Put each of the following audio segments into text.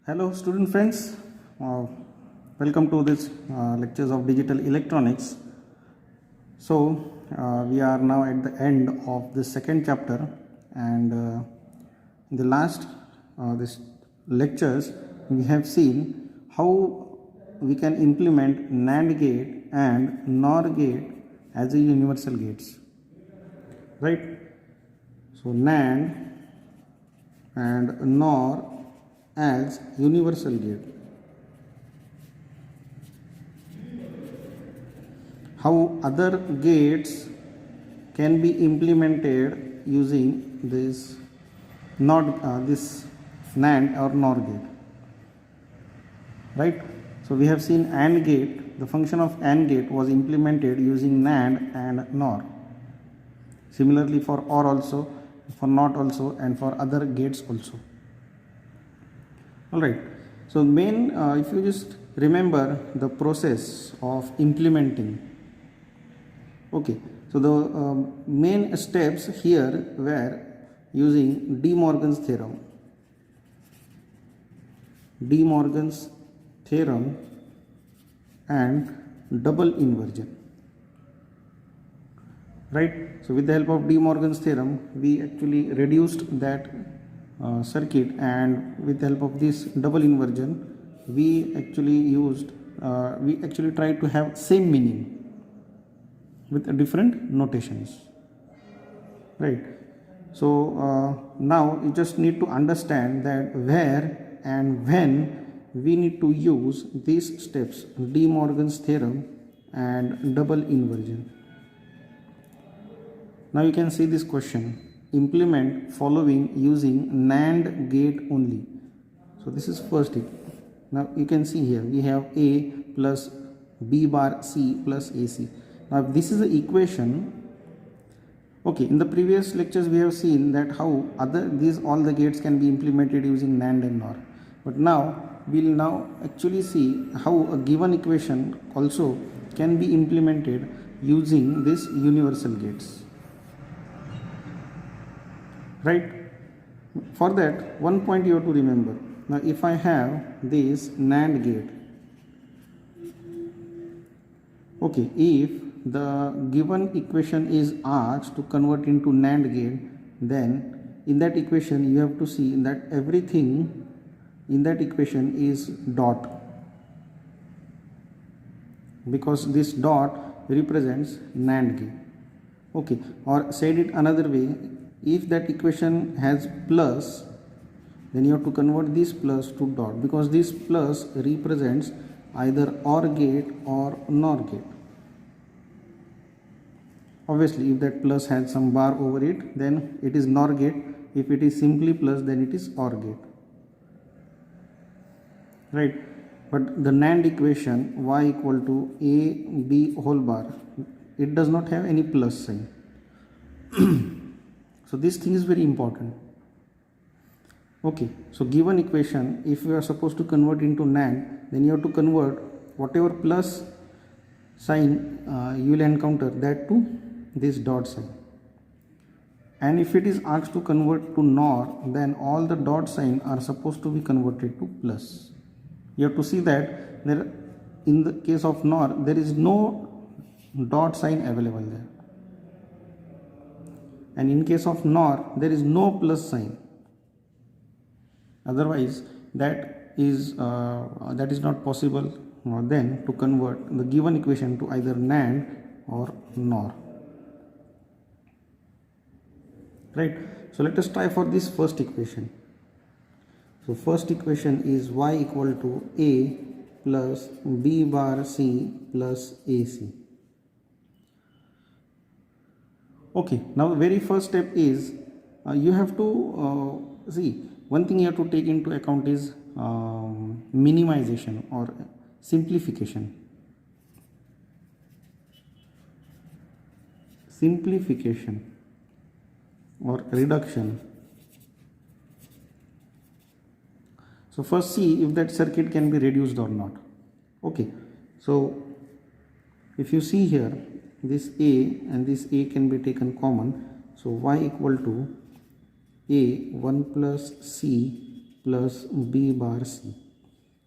Hello student friends, uh, welcome to this lectures of digital electronics. So we are now at the end of the second chapter, and in the last this lectures we have seen how we can implement NAND gate and NOR gate as a universal gates, right? So NAND and NOR as universal gate. How other gates can be implemented using this this NAND or NOR gate, right? So we have seen AND gate. The function of AND gate was implemented using NAND and NOR. Similarly for OR also, for NOT also, and for other gates also. All right. So main, if you just remember the process of implementing. Okay. So the main steps here were using De Morgan's theorem. De Morgan's theorem and double inversion. Right. So with the help of De Morgan's theorem, we actually reduced that circuit, and with the help of this double inversion we actually tried to have same meaning with different notations, right? So now you just need to understand that where and when we need to use these steps, De Morgan's theorem and double inversion. Now you can see this question: implement following using NAND gate only. So this is first it. Now you can see here we have A plus B bar C plus AC. Now this is the equation. Okay, in the previous lectures we have seen that how all the gates can be implemented using NAND and NOR. But now we will now actually see how a given equation also can be implemented using these universal gates. Right? For that, one point you have to remember. Now if I have this NAND gate, okay, if the given equation is asked to convert into NAND gate, then in that equation you have to see that everything in that equation is dot, because this dot represents NAND gate. Okay, or said it another way, if that equation has plus, then you have to convert this plus to dot, because this plus represents either OR gate or NOR gate. Obviously if that plus has some bar over it, then it is NOR gate. If it is simply plus, then it is OR gate, right? But the NAND equation y equal to a b whole bar, it does not have any plus sign. So this thing is very important. Okay, so given equation, if you are supposed to convert into NAND, then you have to convert whatever plus sign you will encounter, that to this dot sign. And if it is asked to convert to NOR, then all the dot sign are supposed to be converted to plus. You have to see that there, in the case of NOR, there is no dot sign available there, and in case of NOR there is no plus sign. Otherwise that is not possible then to convert the given equation to either NAND or NOR, right? So let us try for this first equation. So first equation is y equal to a plus b bar c plus ac. Okay, now the very first step is you have to see, one thing you have to take into account is minimization or simplification. Simplification or reduction. So first see if that circuit can be reduced or not. Okay, so if you see here, this A and this A can be taken common. So y equal to A 1 plus C plus B bar C,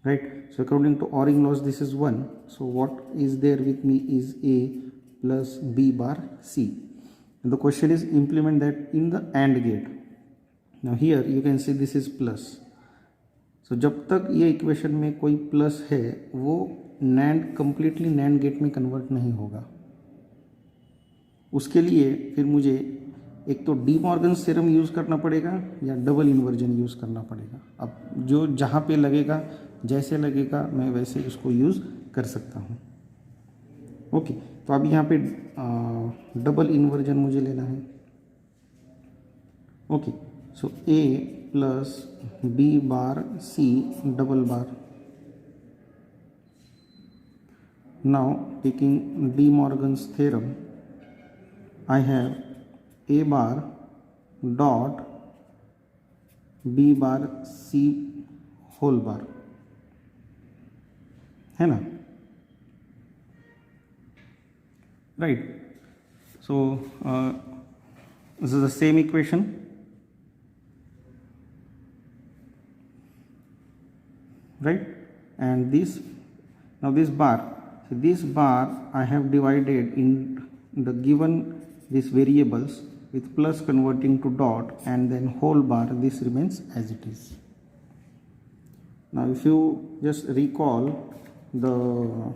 right? So according to ORing laws, this is 1. So what is there with me is A plus B bar C. And the question is implement that in the AND gate. Now here you can see this is plus. So जब तक ये equation में कोई plus है वो NAND completely NAND gate में convert नहीं होगा. उसके लिए फिर मुझे एक तो डी मॉर्गन्स थ्योरम यूज़ करना पड़ेगा या डबल इन्वर्जन यूज़ करना पड़ेगा. अब जो जहाँ पे लगेगा जैसे लगेगा मैं वैसे इसको यूज़ कर सकता हूँ. ओके, तो अब यहाँ पे डबल इन्वर्जन मुझे लेना है. Okay, so A plus B bar C double bar. Now taking De Morgan's theorem I have A bar dot B bar C whole bar, है ना, right? So this is the same equation, right? And this, now this bar, so this bar I have divided in the given these variables with plus converting to dot, and then whole bar this remains as it is. Now if you just recall the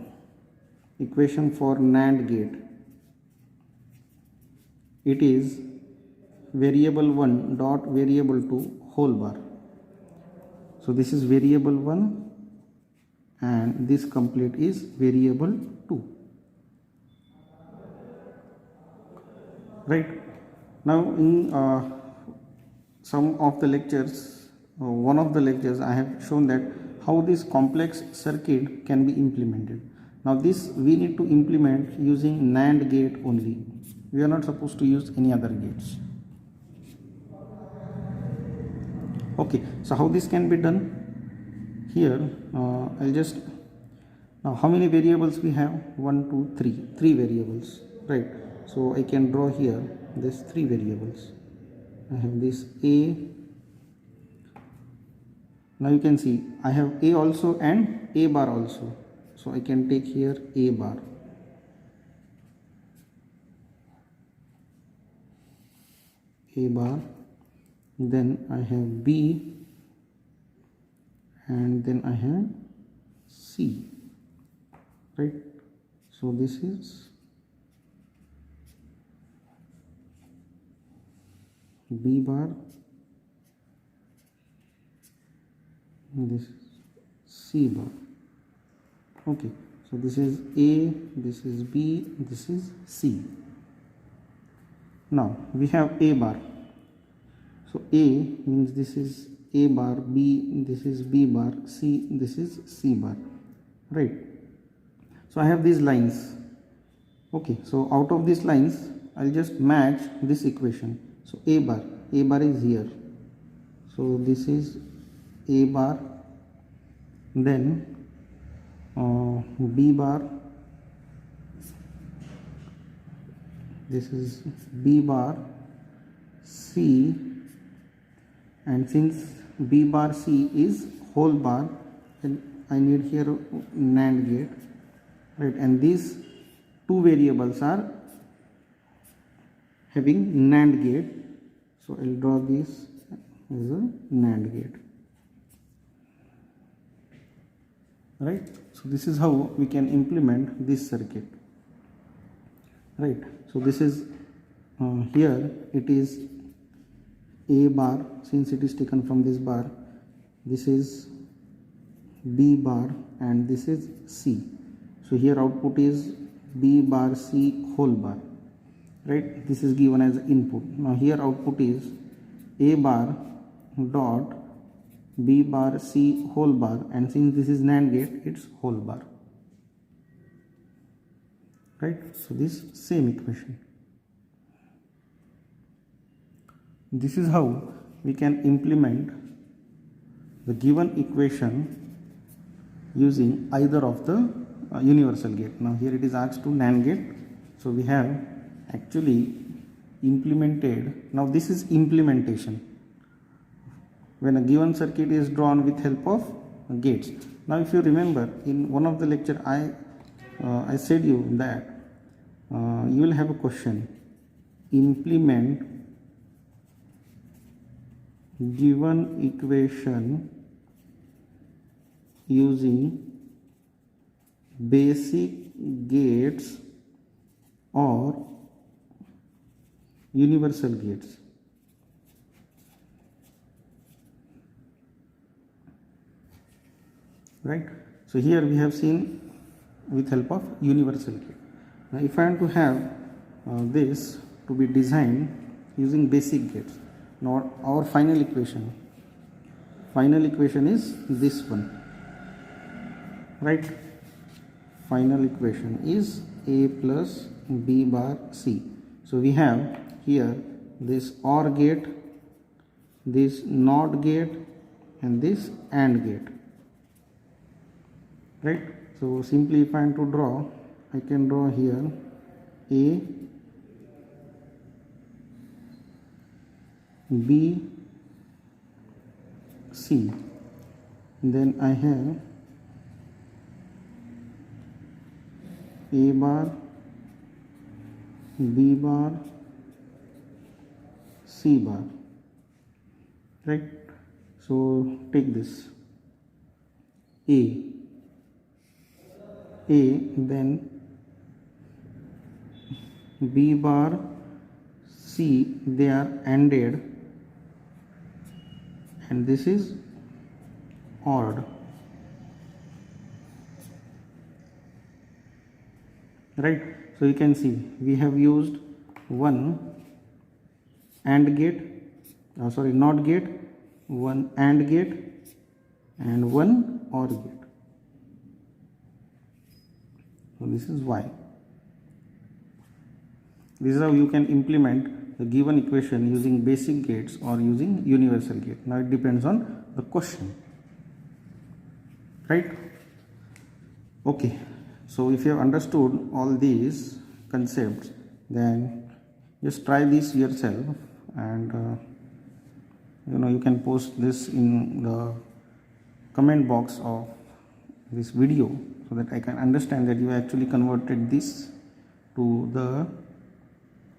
equation for NAND gate, it is variable 1 dot variable 2 whole bar. So this is variable 1 and this complete is variable 2. Right, now in some of the lectures, one of the lectures I have shown that how this complex circuit can be implemented. Now this we need to implement using NAND gate only. We are not supposed to use any other gates. Okay, so how this can be done? Here I'll just, now how many variables we have? 1 2 3, 3 variables, right? So I can draw here this 3 variables. I have this A. Now you can see I have A also and A bar also. So I can take here A bar. A bar. Then I have B. And then I have C. Right? So this is B bar, this is C bar. Okay, so this is A, this is B, this is C. Now we have A bar. So A means this is A bar, B, this is B bar, C, this is C bar, right? So I have these lines. Okay, so out of these lines I'll just match this equation. So A bar is here. So this is A bar, then B bar, this is B bar, C, and since B bar C is whole bar, then I need here NAND gate, right? And these 2 variables are having NAND gate, so I'll draw this as a NAND gate, right? So this is how we can implement this circuit, right? So this is here it is A bar, since it is taken from this bar, this is B bar and this is C. So here output is B bar C whole bar, right? This is given as input. Now here output is A bar dot B bar C whole bar, and since this is NAND gate, it's whole bar, right? So this same equation. This is how we can implement the given equation using either of the universal gate. Now here it is asked to NAND gate, so we have actually implemented. Now this is implementation. when a given circuit is drawn with help of gates. Now if you remember, in one of the lecture I said you that you will have a question: implement given equation using basic gates or universal gates. Right? So here we have seen with help of universal gate. Now if I want to have this to be designed using basic gates, now our final equation is this one, right? Final equation is A plus B bar C. So we have here this OR gate, this NOT gate, and this AND gate, right? So simply if I am to draw, I can draw here A, B, C. Then I have A bar, B bar, C bar, right? So take this A, then B bar, C, they are ANDed, and this is ORed, right? So you can see we have used one AND gate, NOT gate, one AND gate, and one OR gate. So this is why. This is how you can implement the given equation using basic gates or using universal gate. Now it depends on the question, right? Okay, so if you have understood all these concepts, then just try this yourself, and you can post this in the comment box of this video so that I can understand that you actually converted this to the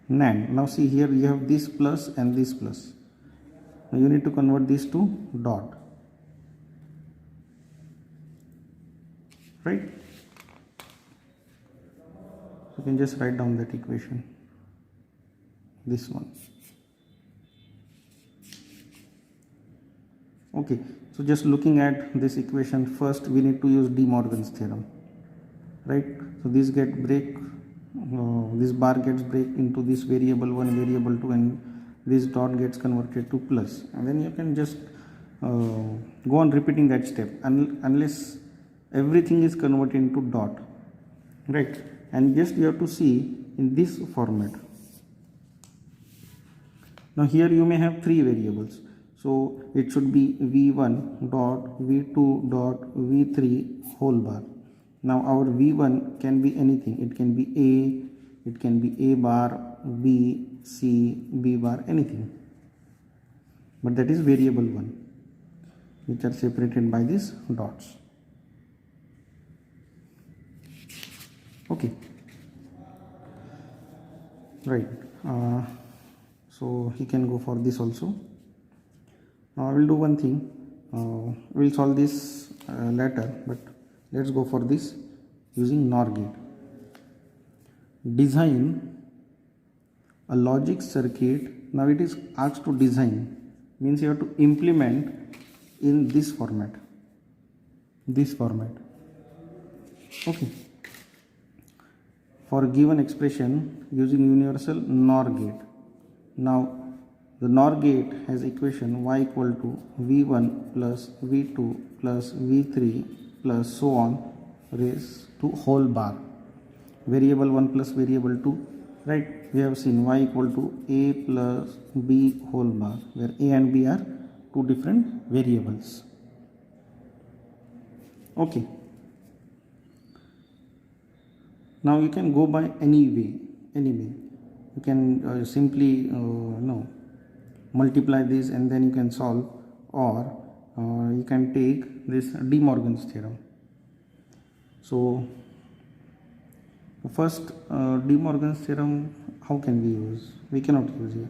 NAND. Now see, here you have this plus and this plus. Now you need to convert this to dot, right? So you can just write down that equation, this one. Okay, so just looking at this equation, first we need to use De Morgan's theorem, right? So this bar gets break into this variable 1, variable 2, and this dot gets converted to plus, and then you can just go on repeating that step unless everything is converted into dot, right? And just you have to see in this format. Now here you may have three variables, so it should be v1 dot v2 dot v3 whole bar. Now our v1 can be anything. It can be A, it can be A bar, B, C, B bar, anything. But that is variable 1, which are separated by these dots. Okay. Right. So he can go for this also. Now I will do one thing. We will solve this later, but let's go for this using NOR gate. Design a logic circuit. Now it is asked to design, means you have to implement in this format. Okay. For given expression using universal NOR gate. Now the NOR gate has equation y equal to v1 plus v2 plus v3 plus so on raised to whole bar, variable 1 plus variable 2, right? We have seen y equal to a plus b whole bar, where a and b are two different variables. Okay. Now you can go by any way. You can simply multiply this and then you can solve, or you can take this De Morgan's theorem. So first, De Morgan's theorem, how can we use? We cannot use here.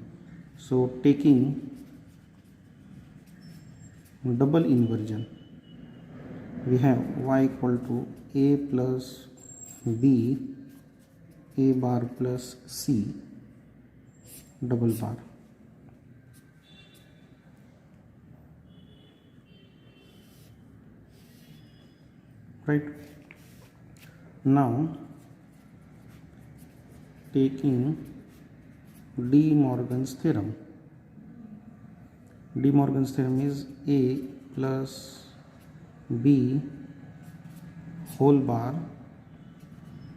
So taking double inversion, we have y equal to a plus b, a bar plus c, double bar. Right? Now taking De Morgan's theorem. De Morgan's theorem is a plus b whole bar.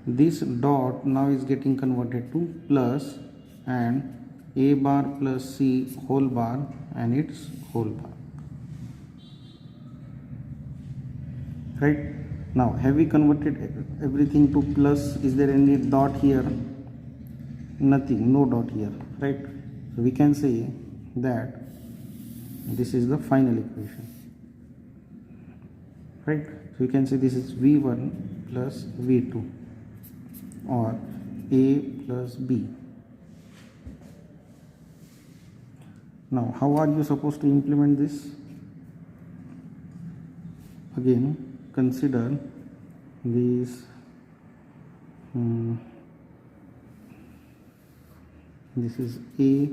This dot now is getting converted to plus, and a bar plus c whole bar and its whole bar. Right? Now have we converted everything to plus? Is there any dot here? Nothing, no dot here, right? So we can say that this is the final equation, right? So we can say this is v1 plus v2, or a plus b. Now how are you supposed to implement this? Again, consider this this is a,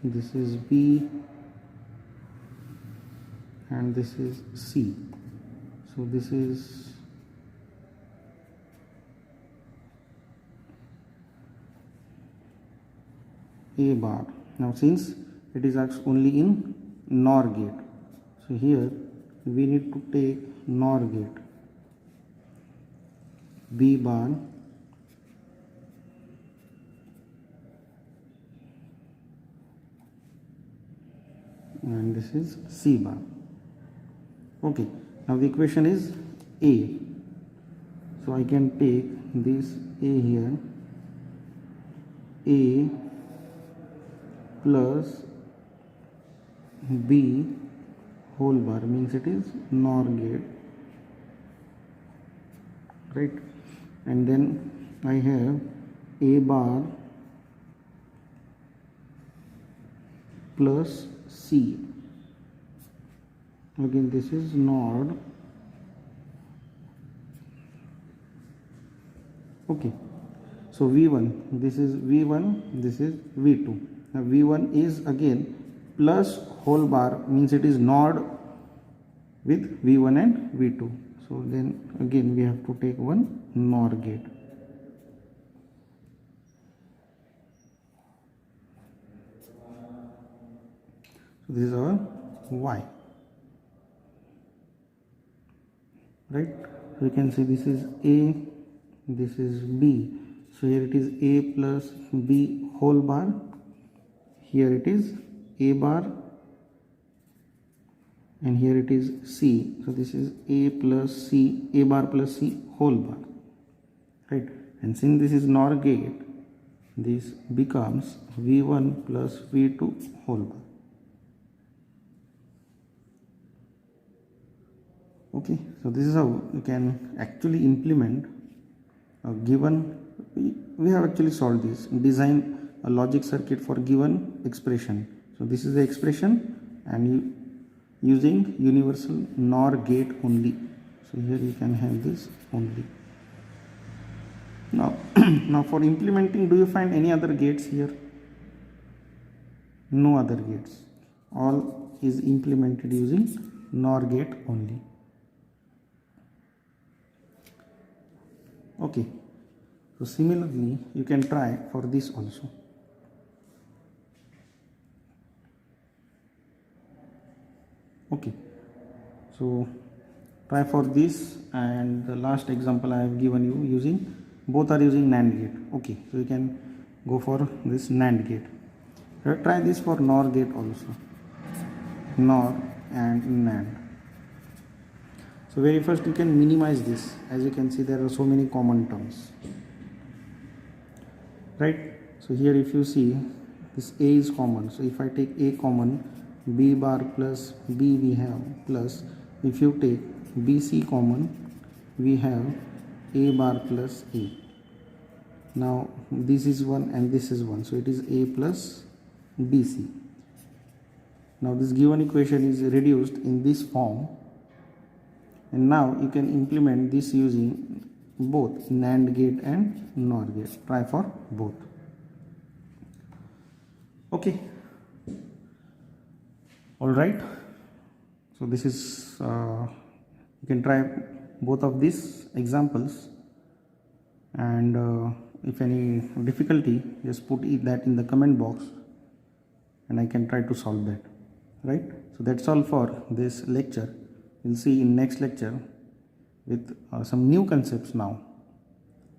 this is b, and this is c. So this is a bar. Now since it is only in NOR gate, so here we need to take NOR gate, b bar and this is c bar. Okay, now the equation is a, so I can take this a here, a plus b whole bar, means it is NOR gate, right? And then I have a bar plus c. Again this is NOR. Okay, so v1, this is v1, this is v2. Now v1 is again plus whole bar, means it is NOR with v1 and v2. So then again we have to take one NOR gate. So this is our y, right? So you can see this is a, this is b. So here it is a plus b whole bar, here it is a bar, and here it is c. So this is a plus c, a bar plus c whole bar, right? And since this is NOR gate, this becomes v1 plus v2 whole bar. Okay, so this is how you can actually implement a given, we have actually solved this, design a logic circuit for given expression. So this is the expression, and using universal NOR gate only. So here you can have this only. Now, now for implementing, do you find any other gates here? No other gates. All is implemented using NOR gate only. Okay, so similarly you can try for this also. Okay, so try for this, and the last example I have given you using, both are using NAND gate. Okay, so you can go for this NAND gate. Try this for NOR gate also, NOR and NAND. So very first you can minimize this. As you can see, there are so many common terms, right? So here if you see, this a is common, so if I take a common, b bar plus b we have, plus if you take bc common, we have a bar plus a. Now this is 1 and this is 1, so it is a plus bc. Now this given equation is reduced in this form, and now you can implement this using both NAND gate and NOR gate. Try for both. Okay, all right, so this is you can try both of these examples, and if any difficulty, just put that in the comment box and I can try to solve that, right? So that's all for this lecture. We'll see in next lecture with some new concepts now,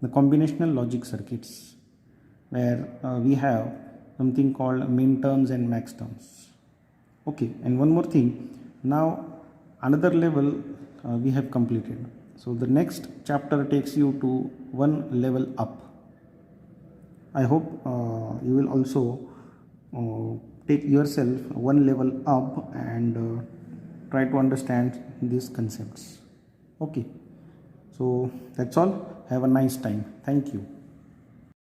the combinational logic circuits, where we have something called minterms and maxterms. Okay, and one more thing, now another level we have completed. So the next chapter takes you to one level up. I hope you will also take yourself one level up and try to understand these concepts. Okay, so that's all. Have a nice time. Thank you.